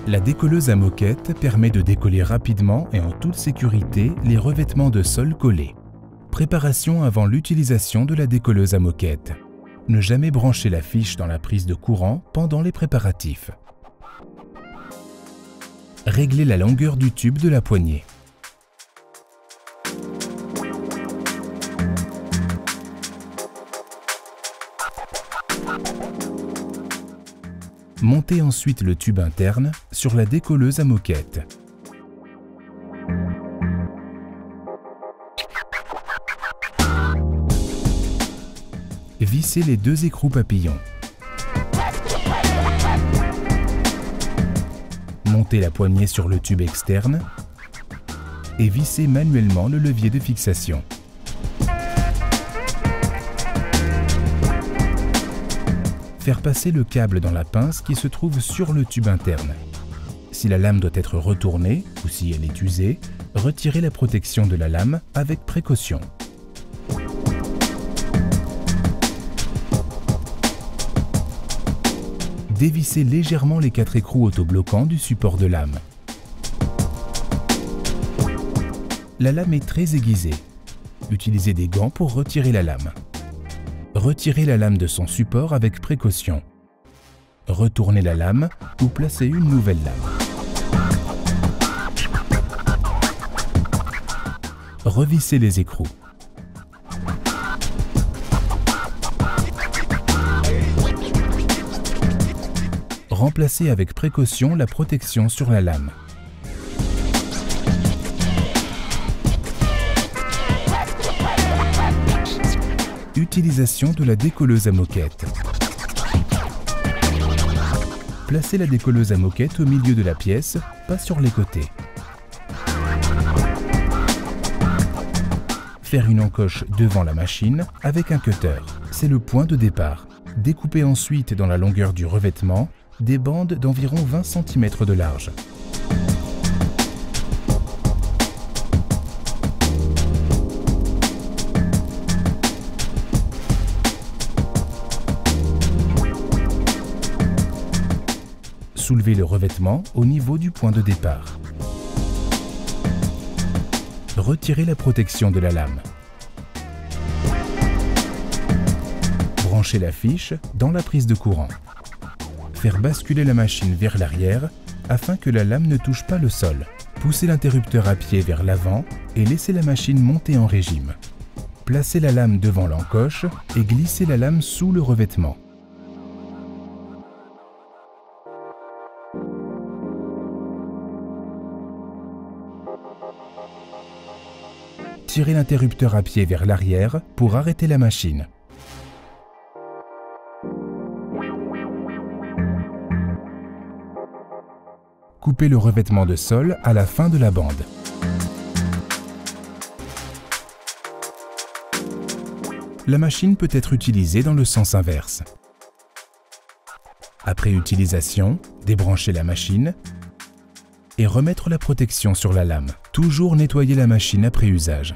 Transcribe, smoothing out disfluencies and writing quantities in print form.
La décolleuse à moquette permet de décoller rapidement et en toute sécurité les revêtements de sol collés. Préparation avant l'utilisation de la décolleuse à moquette. Ne jamais brancher la fiche dans la prise de courant pendant les préparatifs. Régler la longueur du tube de la poignée. Montez ensuite le tube interne sur la décolleuse à moquette. Vissez les deux écrous papillons. Montez la poignée sur le tube externe et vissez manuellement le levier de fixation. Faire passer le câble dans la pince qui se trouve sur le tube interne. Si la lame doit être retournée ou si elle est usée, retirez la protection de la lame avec précaution. Dévissez légèrement les 4 écrous autobloquants du support de lame. La lame est très aiguisée. Utilisez des gants pour retirer la lame. Retirez la lame de son support avec précaution. Retournez la lame ou placez une nouvelle lame. Revissez les écrous. Remplacez avec précaution la protection sur la lame. Utilisation de la décolleuse à moquette. Placez la décolleuse à moquette au milieu de la pièce, pas sur les côtés. Faire une encoche devant la machine avec un cutter. C'est le point de départ. Découpez ensuite dans la longueur du revêtement des bandes d'environ 20 cm de large. Soulevez le revêtement au niveau du point de départ. Retirez la protection de la lame. Branchez la fiche dans la prise de courant. Faire basculer la machine vers l'arrière afin que la lame ne touche pas le sol. Poussez l'interrupteur à pied vers l'avant et laissez la machine monter en régime. Placez la lame devant l'encoche et glissez la lame sous le revêtement. Tirez l'interrupteur à pied vers l'arrière pour arrêter la machine. Coupez le revêtement de sol à la fin de la bande. La machine peut être utilisée dans le sens inverse. Après utilisation, débranchez la machine et remettre la protection sur la lame. Toujours nettoyer la machine après usage.